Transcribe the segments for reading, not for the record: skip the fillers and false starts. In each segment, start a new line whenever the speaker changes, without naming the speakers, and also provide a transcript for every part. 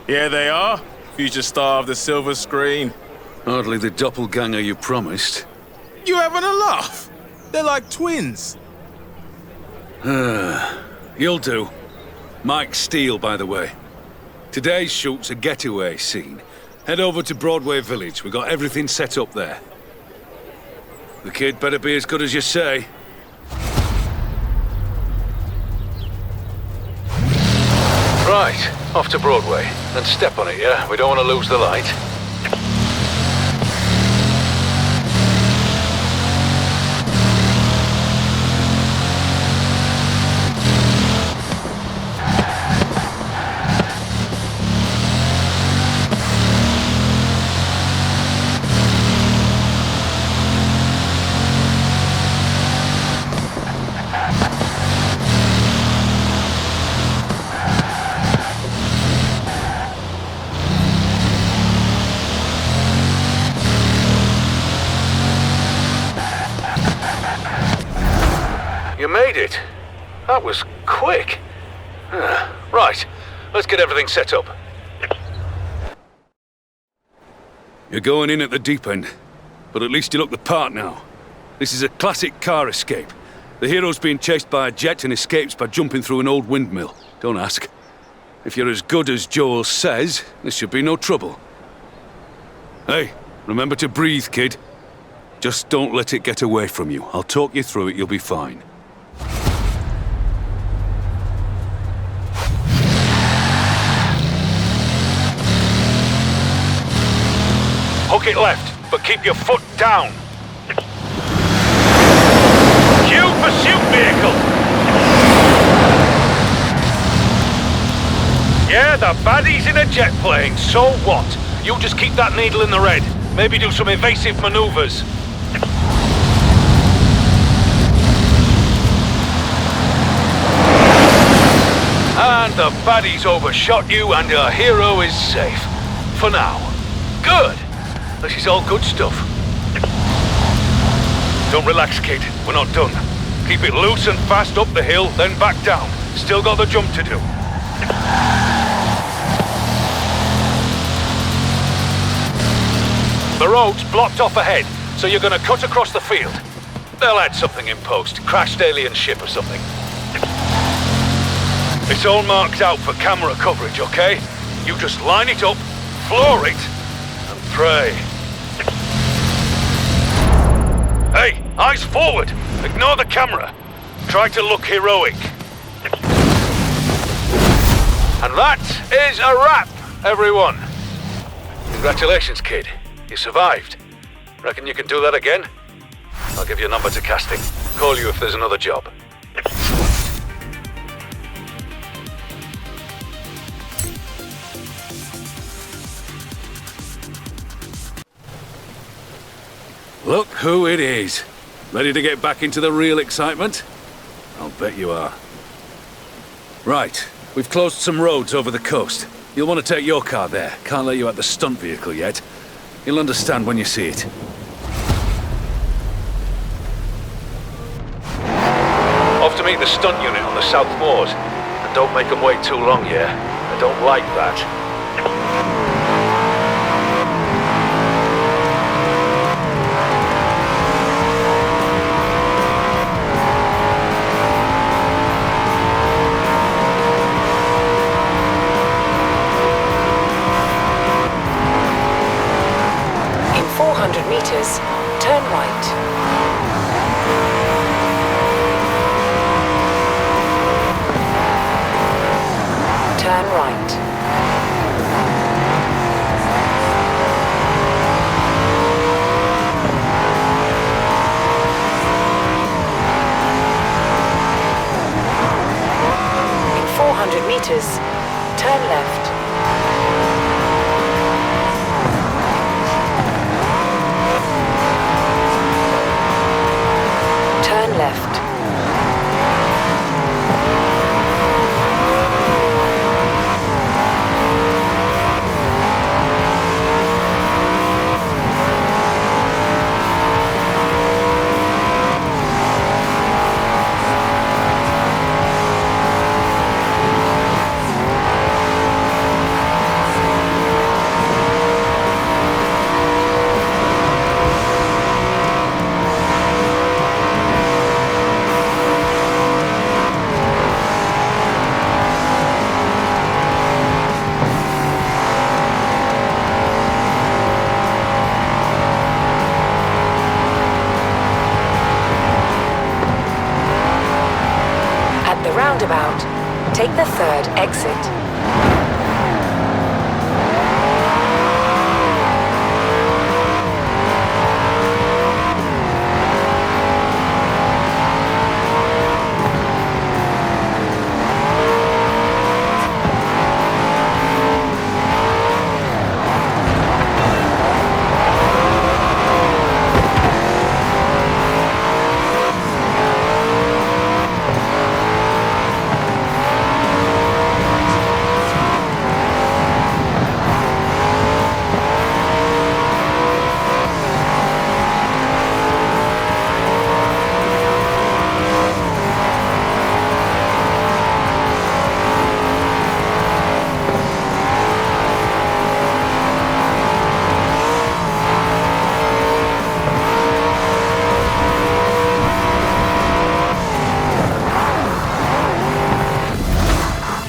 Here they are, future star of the silver screen.
Hardly the doppelganger you promised.
You having a laugh? They're like twins.
You'll do. Mike Steele, by the way. Today's shoot's a getaway scene. Head over to Broadway Village. We got everything set up there. The kid better be as good as you say. Right, off to Broadway. Then step on it, yeah? We don't want to lose the light. You made it. That was quick. Right, let's get everything set up. You're going in at the deep end, but at least you look the part now. This is a classic car escape. The hero's being chased by a jet and escapes by jumping through an old windmill. Don't ask. If you're as good as Joel says, there should be no trouble. Hey, remember to breathe, kid. Just don't let it get away from you. I'll talk you through it, you'll be fine. Hook it left, but keep your foot down. Cue pursuit vehicle! Yeah, the baddie's in a jet plane, so what? You just keep that needle in the red. Maybe do some evasive maneuvers. And the baddie's overshot you and your hero is safe. For now. Good! This is all good stuff. Don't relax, kid. We're not done. Keep it loose and fast up the hill, then back down. Still got the jump to do. The road's blocked off ahead, so you're gonna cut across the field. They'll add something in post. Crashed alien ship or something. It's all marked out for camera coverage, okay? You just line it up, floor it, and pray. Hey, eyes forward! Ignore the camera. Try to look heroic. And that is a wrap, everyone. Congratulations, kid. You survived. Reckon you can do that again? I'll give you a number to casting. Call you if there's another job. Look who it is. Ready to get back into the real excitement? I'll bet you are. Right, we've closed some roads over the coast. You'll want to take your car there. Can't let you out the stunt vehicle yet. You'll understand when you see it. Off to meet the stunt unit on the South Moors. And don't make them wait too long, yeah? I don't like that.
Meters, turn right. Turn right. In 400 meters, turn left. Left. roundabout. Take the third exit.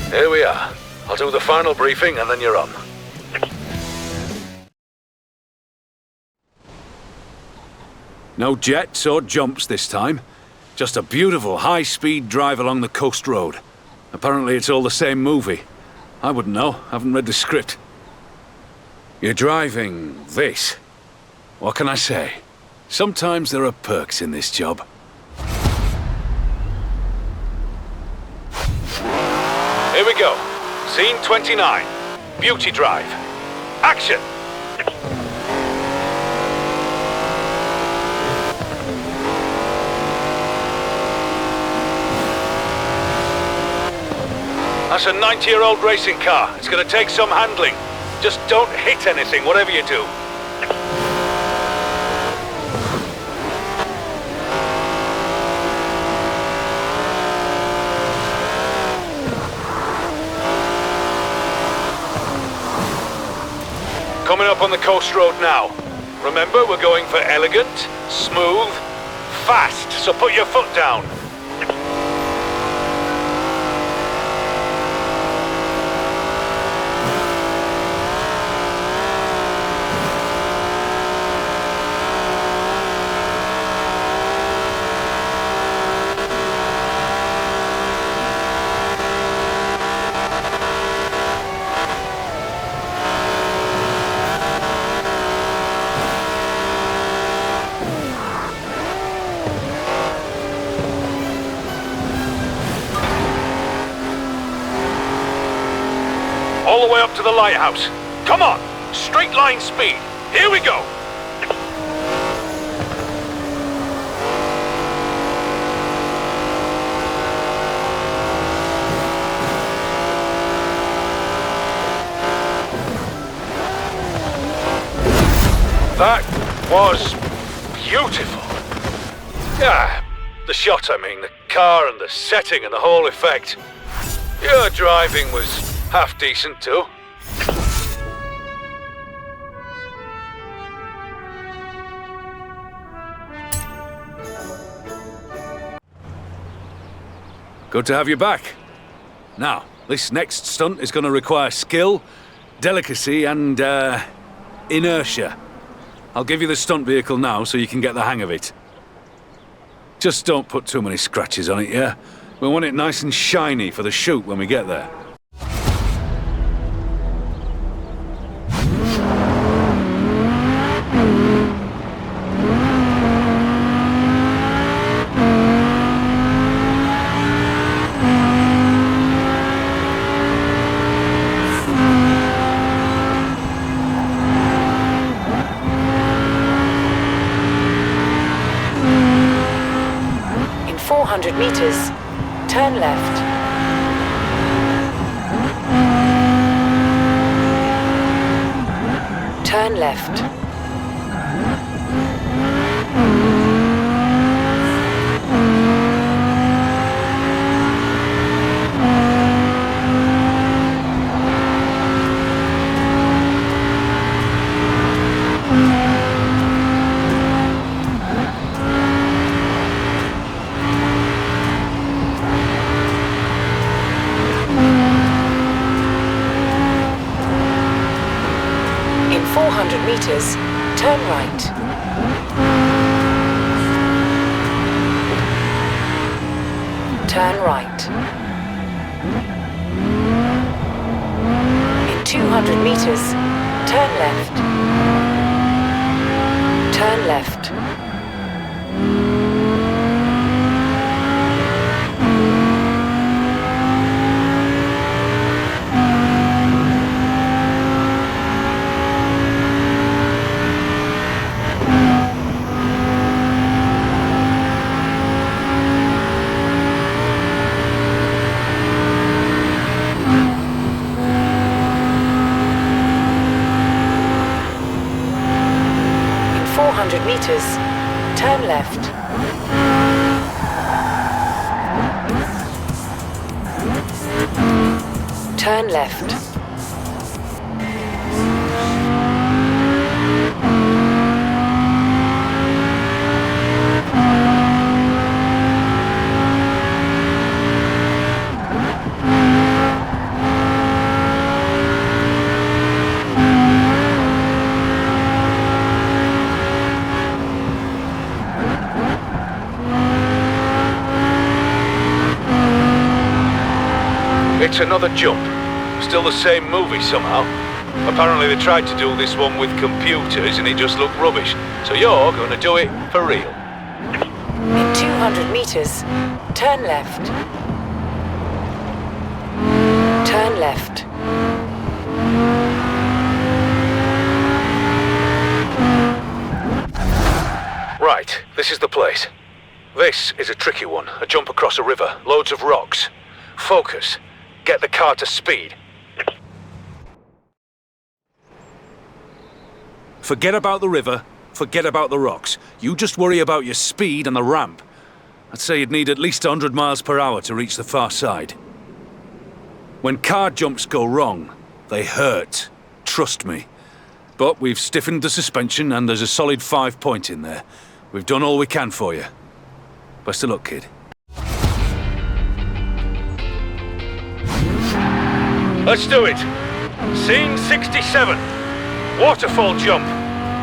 Here we are. I'll do the final briefing and then you're on. No jets or jumps this time. Just a beautiful high-speed drive along the coast road. Apparently it's all the same movie. I wouldn't know, haven't read the script. You're driving this. What can I say? Sometimes there are perks in this job. Here we go. Scene 29. Beauty Drive. Action! That's a 90-year-old racing car. It's gonna take some handling. Just don't hit anything, whatever you do. Coming up on the coast road now. Remember, we're going for elegant, smooth, fast, so put your foot down. All the way up to the lighthouse. Come on! Straight line speed. Here we go! That was beautiful. Yeah, the shot, I mean, the car and the setting and the whole effect. Your driving was half decent too. Good to have you back. Now, this next stunt is going to require skill, delicacy, and, inertia. I'll give you the stunt vehicle now so you can get the hang of it. Just don't put too many scratches on it, yeah? We want it nice and shiny for the shoot when we get there.
In 400 meters, turn left. Turn left. In 400 meters, turn right. Turn right. In 200 meters, turn left. Turn left. In 400 meters, turn left. Turn left.
It's another jump. Still the same movie somehow. Apparently they tried to do this one with computers and it just looked rubbish. So you're going to do it for real.
In 200 meters, turn left. Turn left.
Right, this is the place. This is a tricky one. A jump across a river, loads of rocks. Focus. Get the car to speed. Forget about the river, forget about the rocks. You just worry about your speed and the ramp. I'd say you'd need at least 100 miles per hour to reach the far side. When car jumps go wrong, they hurt. Trust me. But we've stiffened the suspension and there's a solid 5-point in there. We've done all we can for you. Best of luck, kid. Let's do it. Scene 67. Waterfall jump.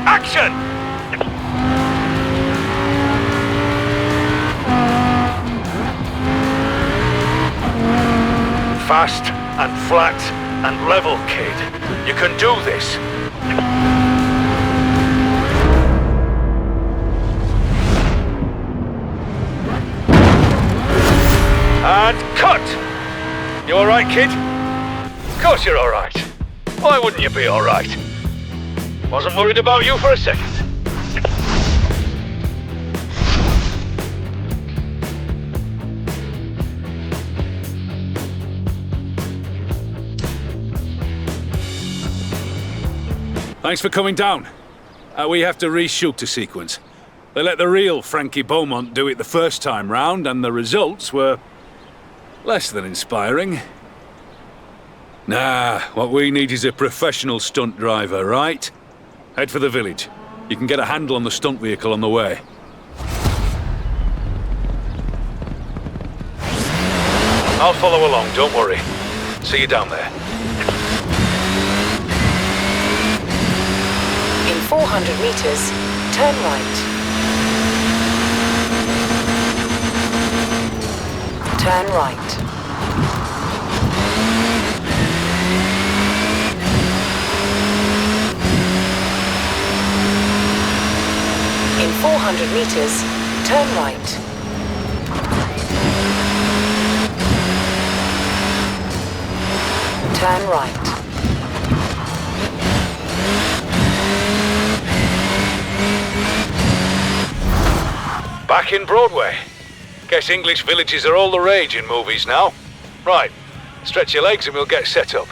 Action! Fast and flat and level, kid. You can do this. And cut! You all right, kid? Of course you're all right. Why wouldn't you be all right? Wasn't worried about you for a second. Thanks for coming down. We have to reshoot the sequence. They let the real Frankie Beaumont do it the first time round, and the results were less than inspiring. Nah, what we need is a professional stunt driver, right? Head for the village. You can get a handle on the stunt vehicle on the way. I'll follow along, don't worry. See you down there.
In 400 meters, turn right. Turn right. In 400 meters, turn right. Turn right.
Back in Broadway. Guess English villages are all the rage in movies now. Right, stretch your legs and we'll get set up.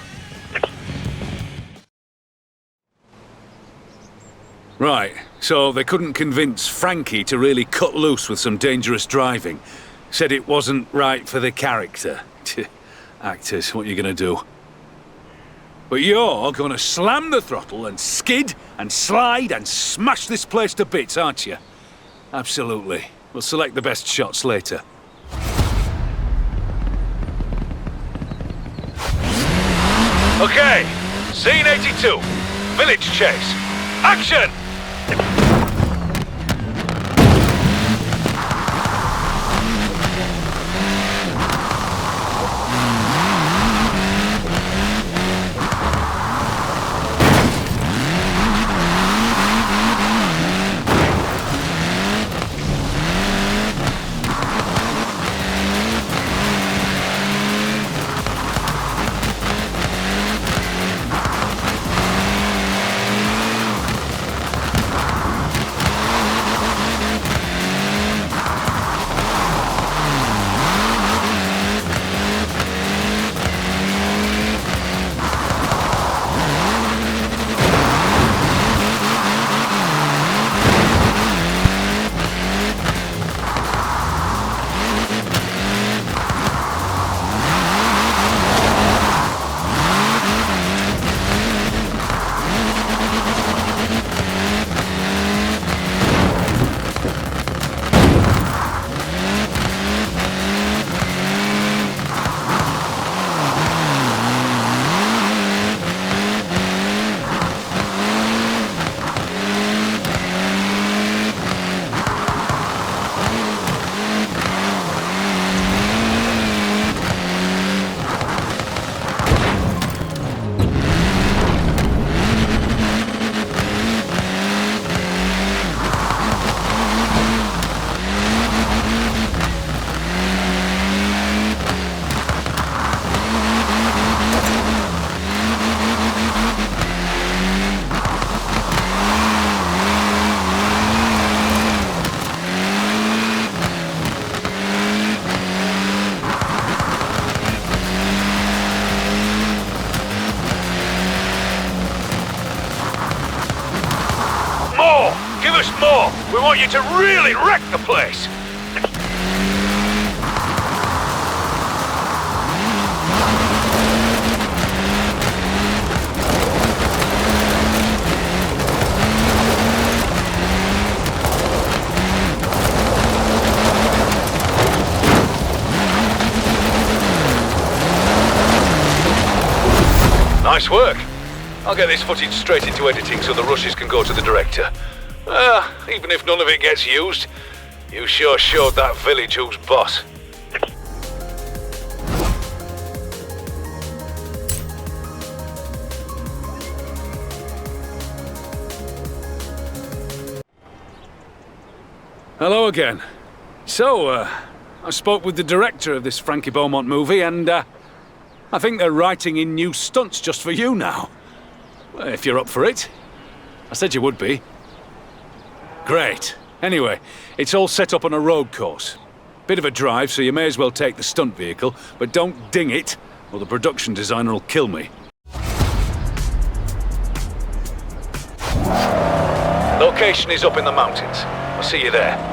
Right, so they couldn't convince Frankie to really cut loose with some dangerous driving. Said it wasn't right for the character. Actors, what are you gonna do? But you're gonna slam the throttle and skid and slide and smash this place to bits, aren't you? Absolutely. We'll select the best shots later. Okay, scene 82. Village chase. Action! want you to really wreck the place! Nice work. I'll get this footage straight into editing so the rushes can go to the director. Even if none of it gets used, you sure showed that village who's boss. Hello again. So, I spoke with the director of this Frankie Beaumont movie and, I think they're writing in new stunts just for you now. Well, if you're up for it. I said you would be. Great. Anyway, it's all set up on a road course. Bit of a drive, so you may as well take the stunt vehicle, but don't ding it, or the production designer will kill me. Location is up in the mountains. I'll see you there.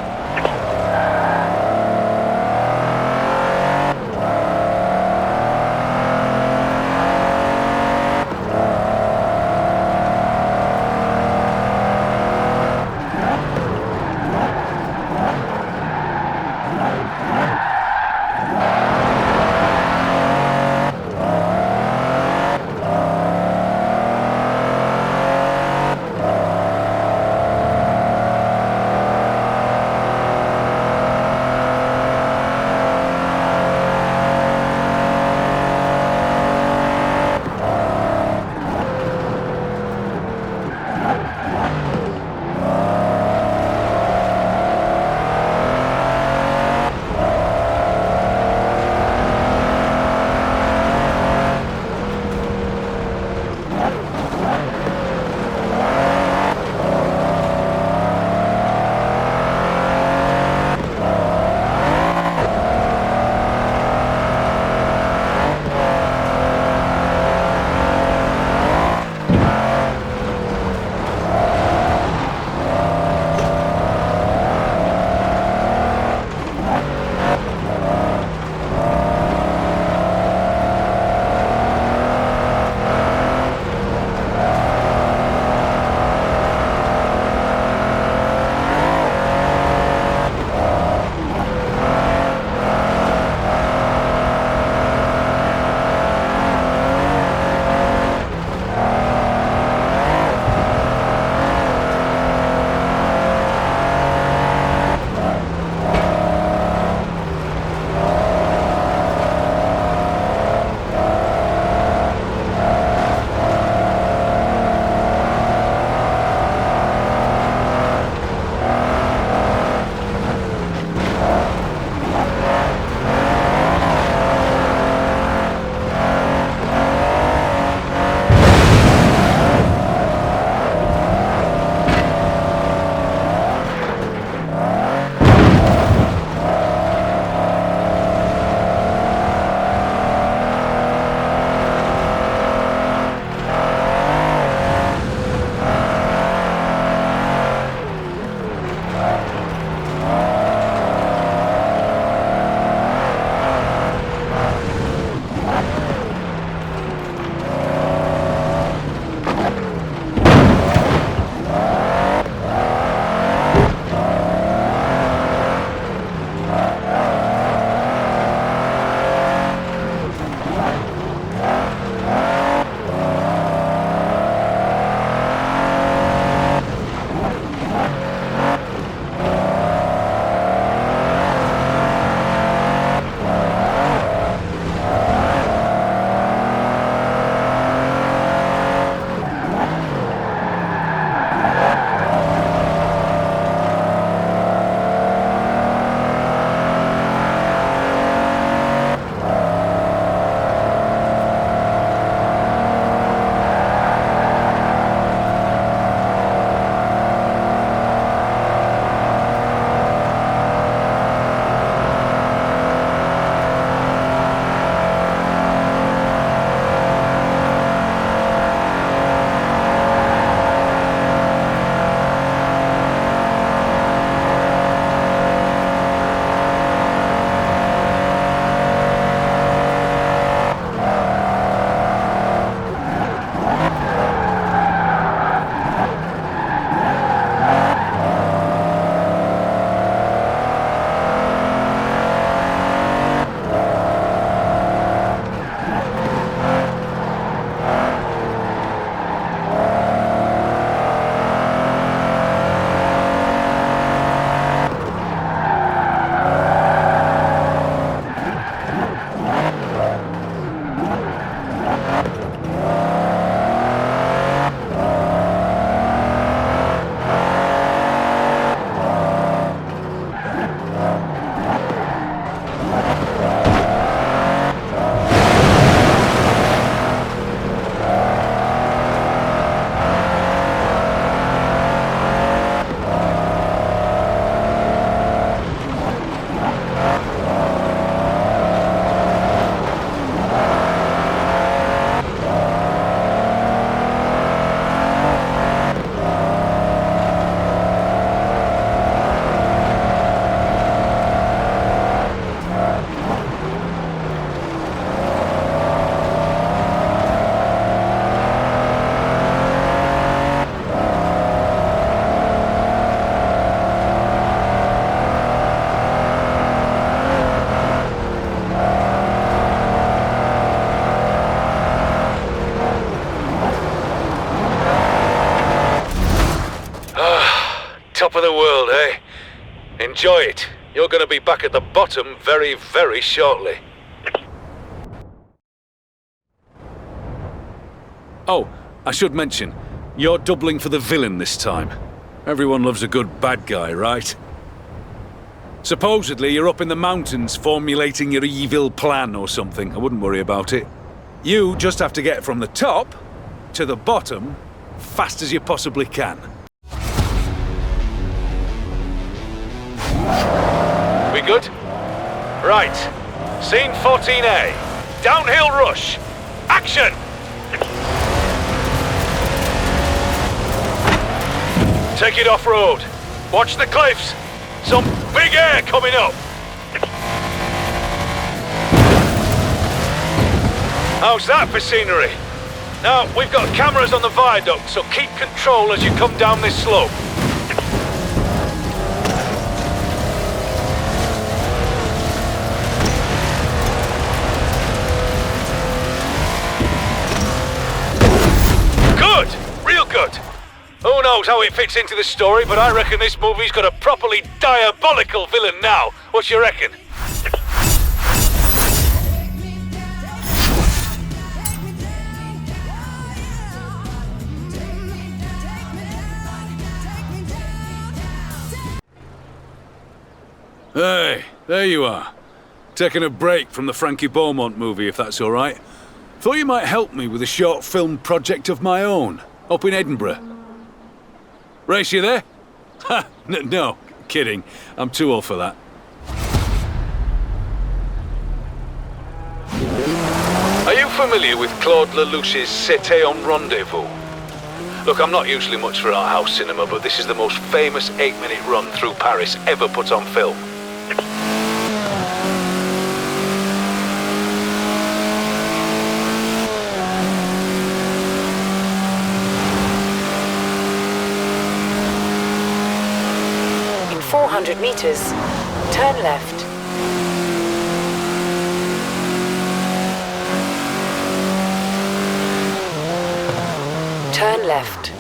Enjoy it. You're going to be back at the bottom very, very shortly. Oh, I should mention, you're doubling for the villain this time. Everyone loves a good bad guy, right? Supposedly you're up in the mountains formulating your evil plan or something. I wouldn't worry about it. You just have to get from the top to the bottom fast as you possibly can. We good? Right. Scene 14A. Downhill rush. Action! Take it off-road. Watch the cliffs. Some big air coming up. How's that for scenery? Now, we've got cameras on the viaduct, so keep control as you come down this slope. Good! Real good. Who knows how it fits into the story, but I reckon this movie's got a properly diabolical villain now. What you reckon? Hey, there you are. Taking a break from the Frankie Beaumont movie, if that's all right. Thought you might help me with a short film project of my own, up in Edinburgh. Race, you there? Ha! No, kidding. I'm too old for that. Are you familiar with Claude Lelouch's C'était un Rendezvous? Look, I'm not usually much for art house cinema, but this is the most famous 8-minute run through Paris ever put on film.
In 400 meters, turn left. Turn left.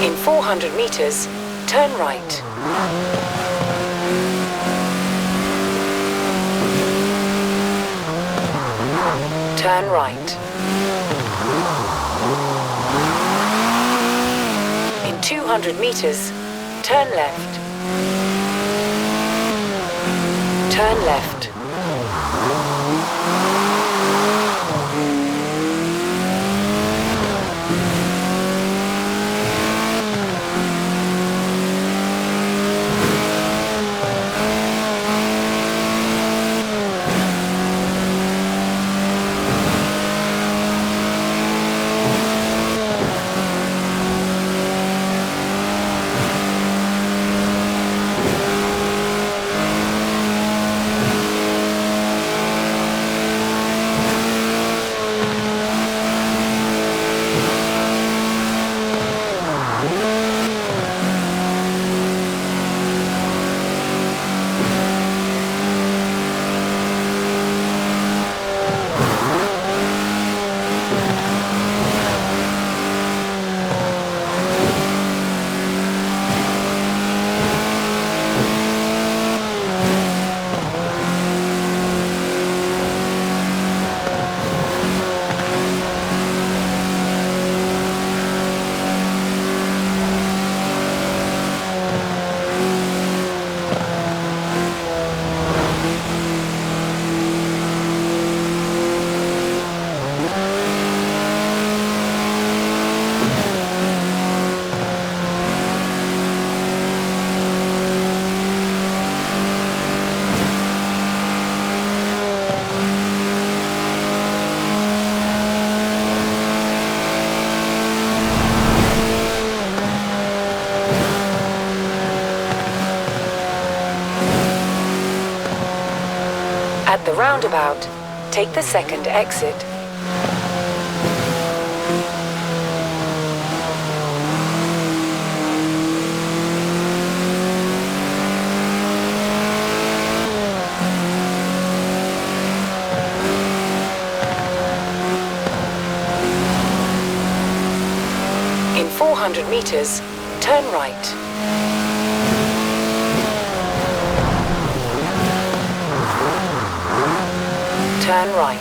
In 400 meters, turn right. Turn right. In 200 meters, turn left. Turn left. At the roundabout, take the second exit. In 400 meters, turn right. Turn right.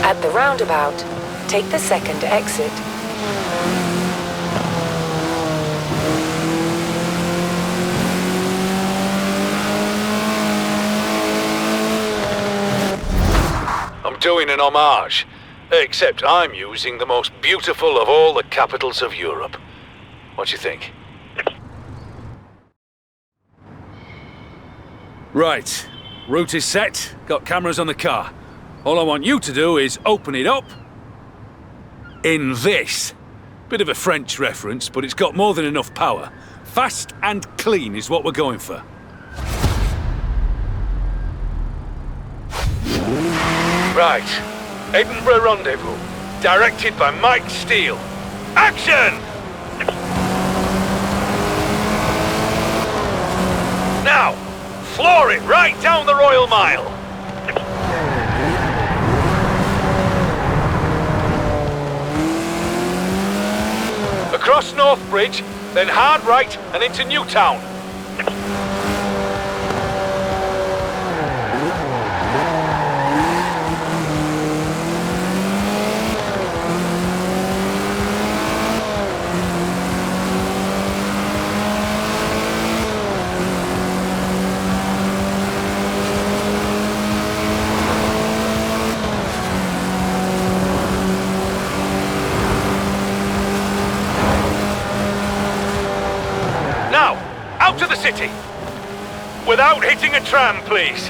At the roundabout, take the second exit.
I'm doing an homage, except I'm using the most beautiful of all the capitals of Europe. What do you think? Right. Route is set, got cameras on the car. All I want you to do is open it up in this. Bit of a French reference, but it's got more than enough power. Fast and clean is what we're going for. Right. Edinburgh Rendezvous. Directed by Mike Steele. Action! Now! Floor it right down the Royal Mile! Across North Bridge, then hard right and into Newtown. Out to the city! Without hitting a tram, please!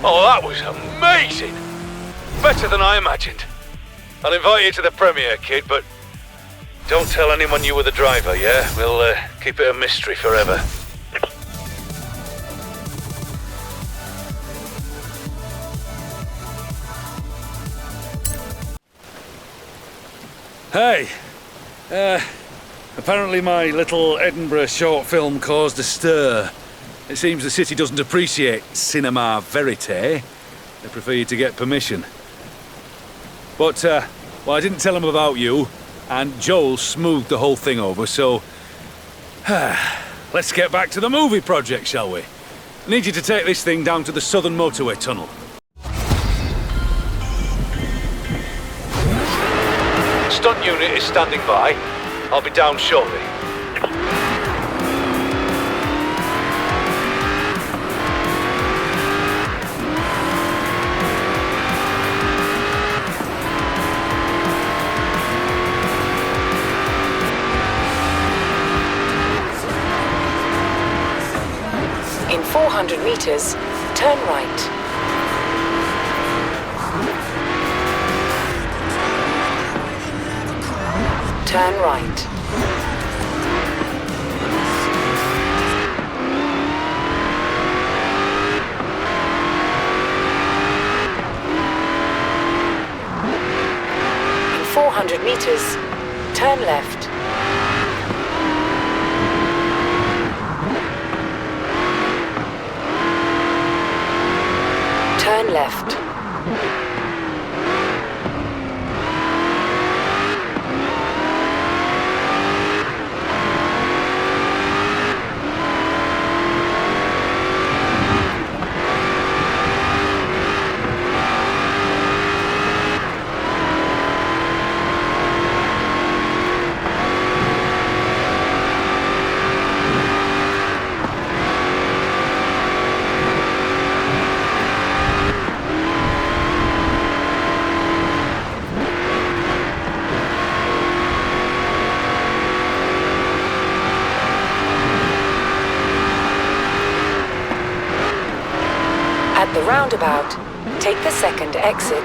Oh, that was amazing! Better than I imagined. I'll invite you to the premiere, kid, but don't tell anyone you were the driver, yeah? We'll keep it a mystery forever. Hey! Apparently my little Edinburgh short film caused a stir. It seems the city doesn't appreciate cinema verite. They prefer you to get permission. But, well, I didn't tell them about you. And Joel smoothed the whole thing over, so let's get back to the movie project, shall we? I need you to take this thing down to the southern motorway tunnel. Stunt unit is standing by. I'll be down shortly.
In 400 meters, turn right. Turn right. In 400 meters, turn left. Turn left. roundabout. Take the second exit.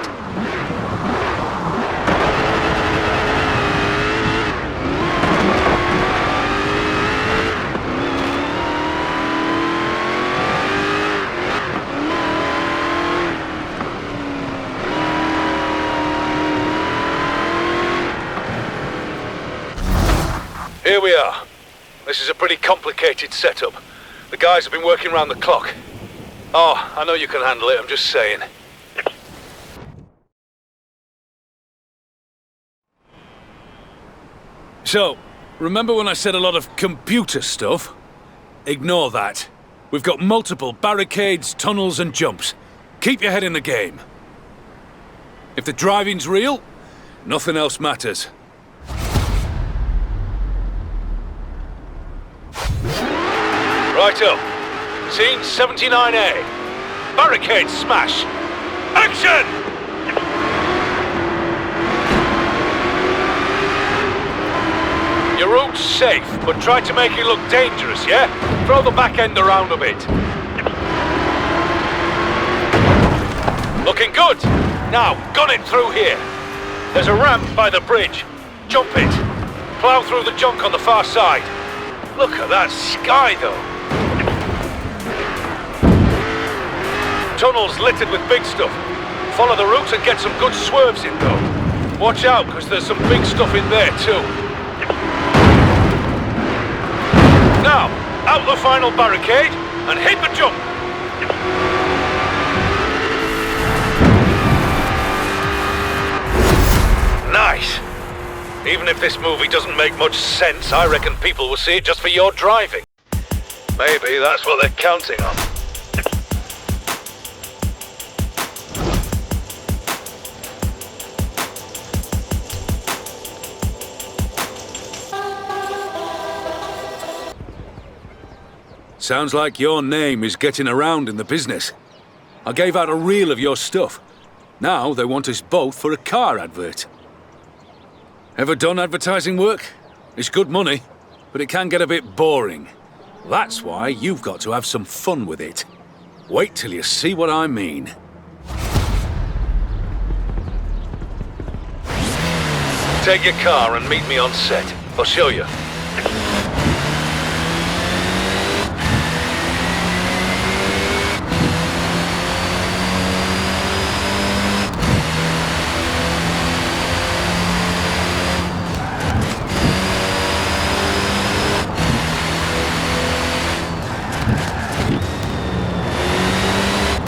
Here we are. This is a pretty complicated setup. The guys have been working around the clock. Oh, I know you can handle it, I'm just saying. So, remember when I said a lot of computer stuff? Ignore that. We've got multiple barricades, tunnels and jumps. Keep your head in the game. If the driving's real, nothing else matters. Righto. Scene 79A. Barricade smash. Action! Your route's safe, but try to make it look dangerous, yeah? Throw the back end around a bit. Looking good. Now, gun it through here. There's a ramp by the bridge. Jump it. Plow through the junk on the far side. Look at that sky, though. Tunnels littered with big stuff. Follow the route and get some good swerves in, though. Watch out, because there's some big stuff in there, too. Now, out the final barricade and hit the jump. Nice. Even if this movie doesn't make much sense, I reckon people will see it just for your driving. Maybe that's what they're counting on. Sounds like your name is getting around in the business. I gave out a reel of your stuff. Now they want us both for a car advert. Ever done advertising work? It's good money, but it can get a bit boring. That's why you've got to have some fun with it. Wait till you see what I mean. Take your car and meet me on set. I'll show you.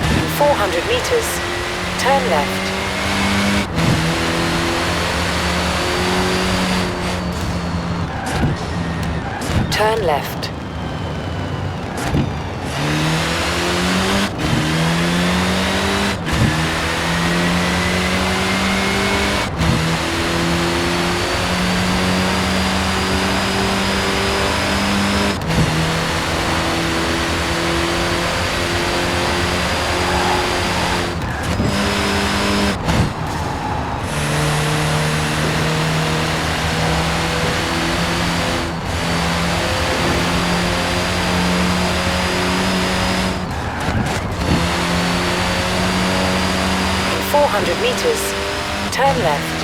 In 400 meters, turn left. Turn left. In 400 meters, turn left.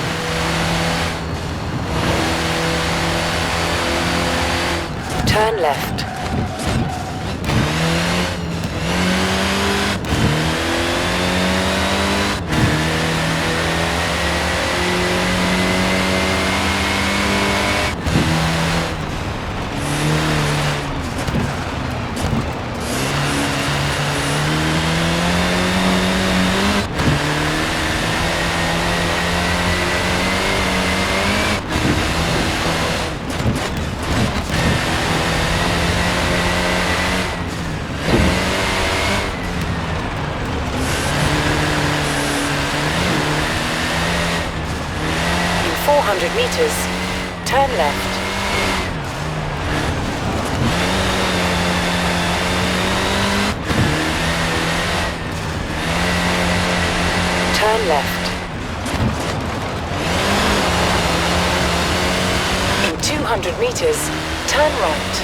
Turn left. In 400 meters, turn left. Turn left. In 200 meters, turn right.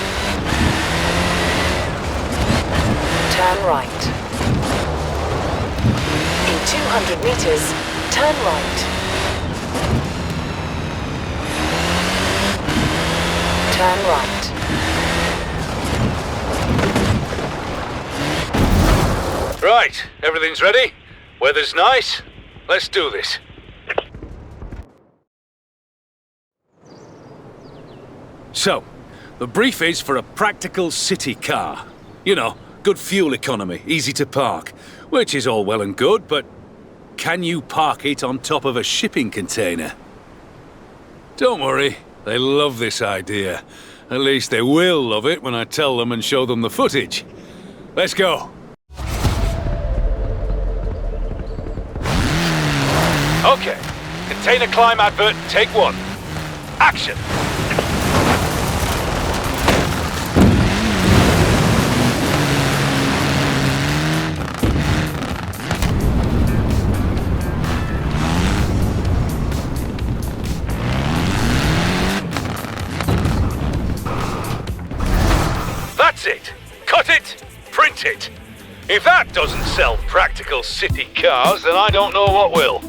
Turn right. 400 meters, turn right. Turn right.
Right, everything's ready? Weather's nice? Let's do this. So, the brief is for a practical city car. You know, good fuel economy, easy to park. Which is all well and good, but can you park it on top of a shipping container? Don't worry, they love this idea. At least they will love it when I tell them and show them the footage. Let's go. Okay, container climb advert, take one. Action! That's it! Cut it! Print it! If that doesn't sell practical city cars, then I don't know what will.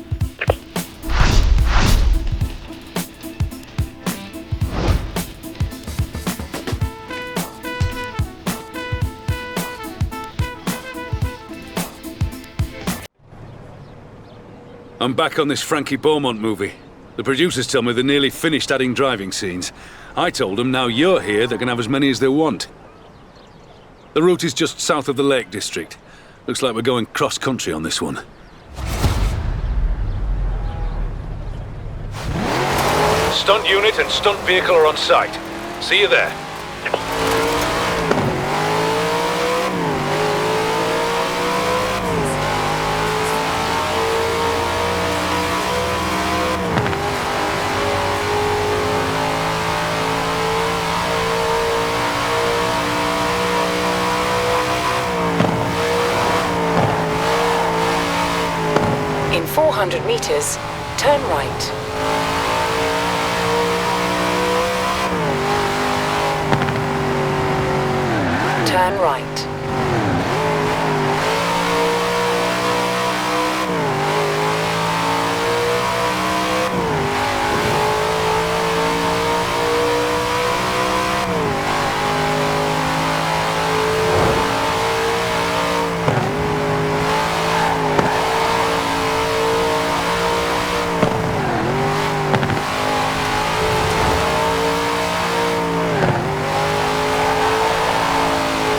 I'm back on this Frankie Beaumont movie. The producers tell me they're nearly finished adding driving scenes. I told them now you're here, they can have as many as they want. The route is just south of the Lake District. Looks like we're going cross-country on this one. Stunt unit and stunt vehicle are on site. See you there.
In 400 meters, turn right. Turn right.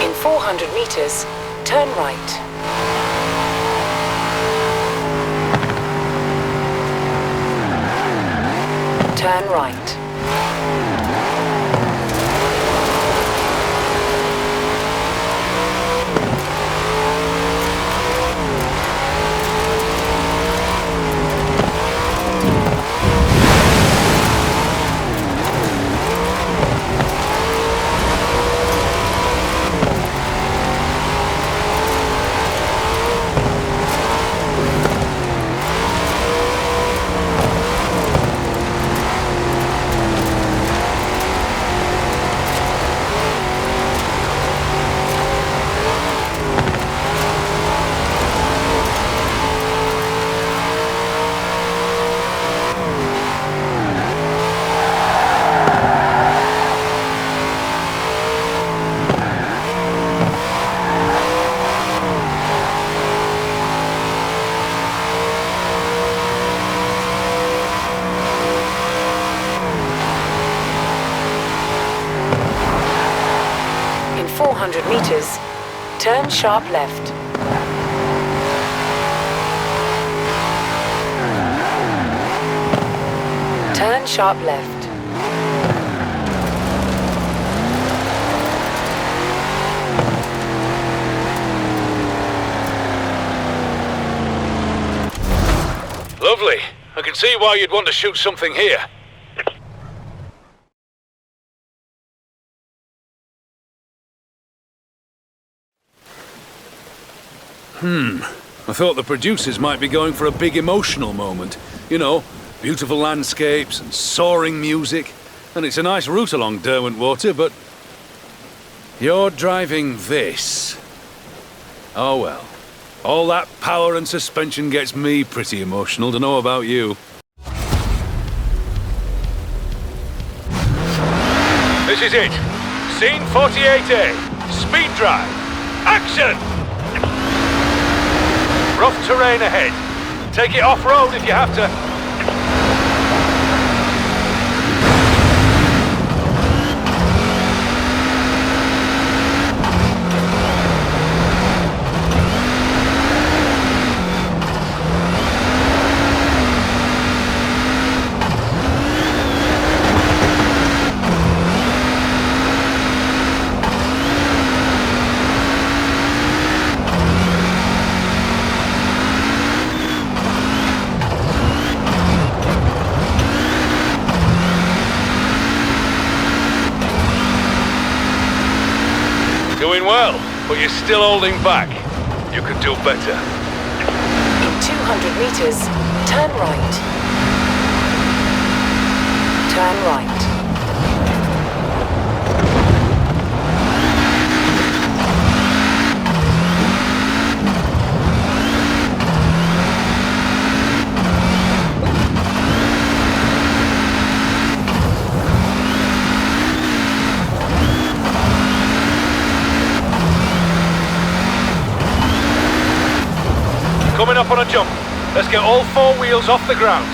In 400 meters, turn right. Turn right. In 400 meters, turn sharp left. Turn sharp left.
Lovely. I can see why you'd want to shoot something here. I thought the producers might be going for a big emotional moment. You know, beautiful landscapes and soaring music. And it's a nice route along Derwentwater, but you're driving this. Oh well. All that power and suspension gets me pretty emotional, to know about you. This is it. Scene 48A. Speed drive. Action! Rough terrain ahead. Take it off-road if you have to. Doing well, but you're still holding back. You could do better.
In 200 meters, turn right. Turn right.
Coming up on a jump. Let's get all four wheels off the ground.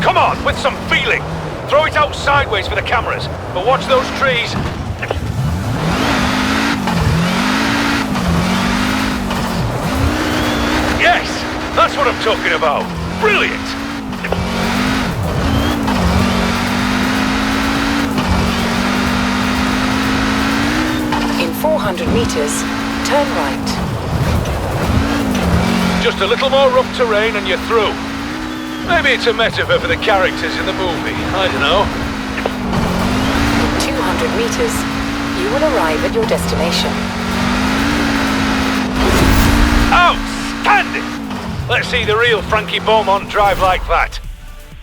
Come on, with some feeling. Throw it out sideways for the cameras, but watch those trees. Yes, that's what I'm talking about. Brilliant.
In 400 meters, turn right.
Just a little more rough terrain and you're through. Maybe it's a metaphor for the characters in the movie. I don't know.
200 meters, you will arrive at your destination.
Outstanding! Let's see the real Frankie Beaumont drive like that.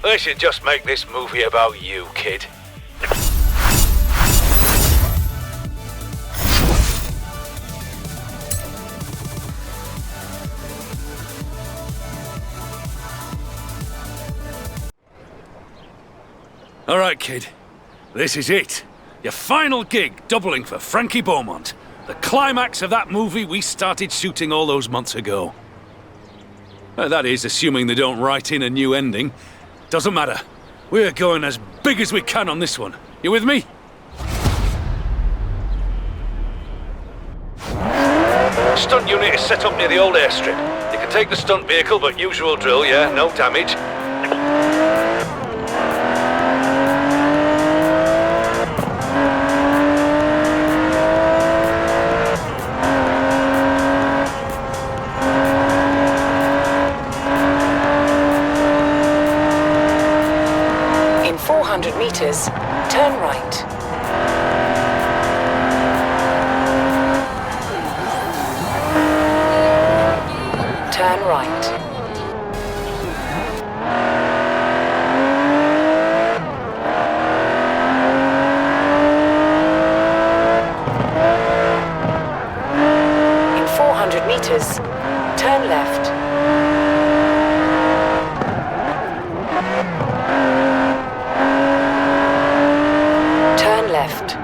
They should just make this movie about you, kid. All right, kid. This is it. Your final gig doubling for Frankie Beaumont. The climax of that movie we started shooting all those months ago. That is, assuming they don't write in a new ending. Doesn't matter. We're going as big as we can on this one. You with me? Stunt unit is set up near the old airstrip. You can take the stunt vehicle, but usual drill, yeah, no damage.
In 400 meters, turn right. Turn right. In 400 meters, turn left. Turn left.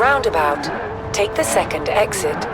roundabout. Take the second exit.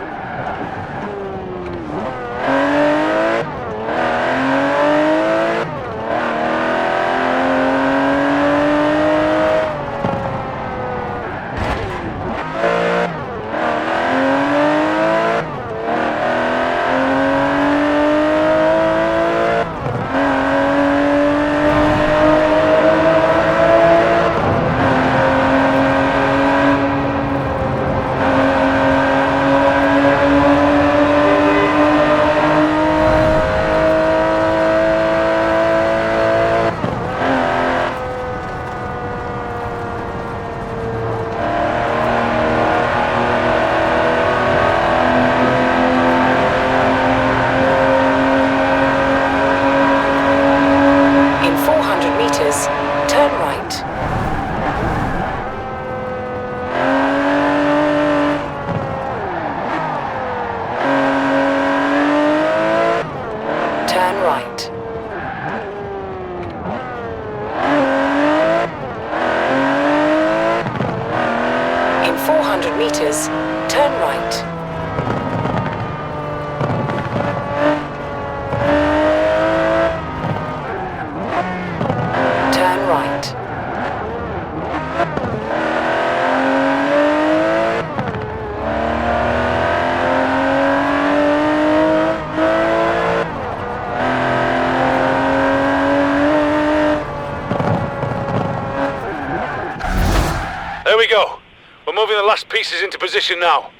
There we go. We're moving the last pieces into position now.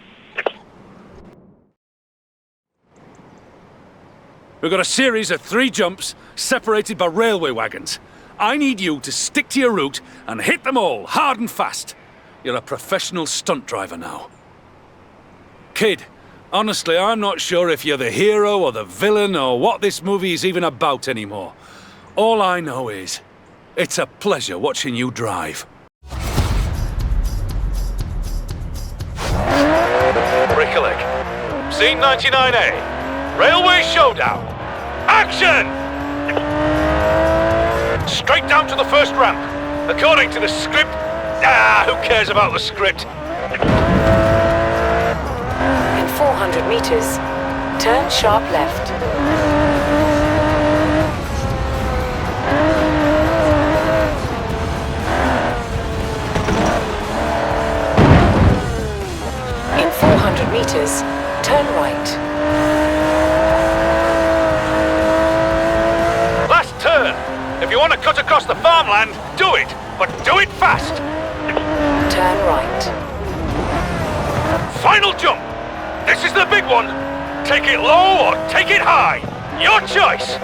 We've got a series of 3 jumps separated by railway wagons. I need you to stick to your route and hit them all hard and fast. You're a professional stunt driver now. Kid, honestly, I'm not sure if you're the hero or the villain or what this movie is even about anymore. All I know is, it's a pleasure watching you drive. Brickleck. Scene 99A. Railway Showdown. Action! Straight down to the first ramp. According to the script... who cares about the script?
In 400 meters, turn sharp left. In 400 meters, turn right.
Last turn! If you want to cut across the farmland, do it! But do it fast!
Turn right.
Final jump! This is the big one! Take it low or take it high! Your choice!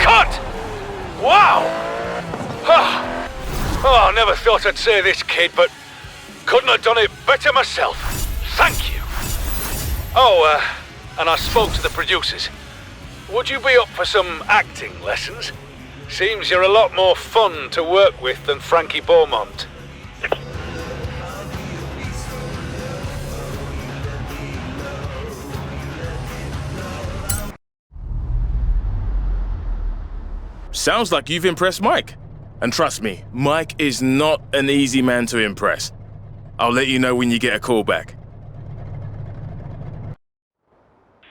Cut! Wow! Oh, I never thought I'd say this, kid, but couldn't have done it better myself. Thank you. Oh, and I spoke to the producers. Would you be up for some acting lessons? Seems you're a lot more fun to work with than Frankie Beaumont.
Sounds like you've impressed Mike. And trust me, Mike is not an easy man to impress. I'll let you know when you get a call back.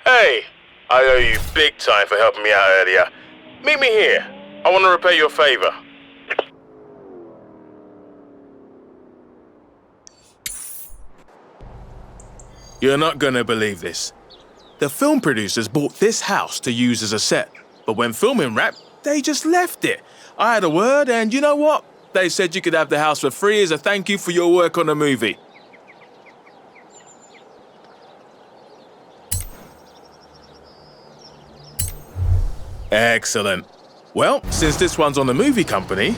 Hey, I owe you big time for helping me out earlier. Meet me here. I want to repay you a favor. You're not gonna believe this. The film producers bought this house to use as a set, but when filming wrapped, they just left it. I had a word, and you know what? They said you could have the house for free as a thank you for your work on the movie. Excellent. Well, since this one's on the movie company,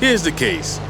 here's the keys.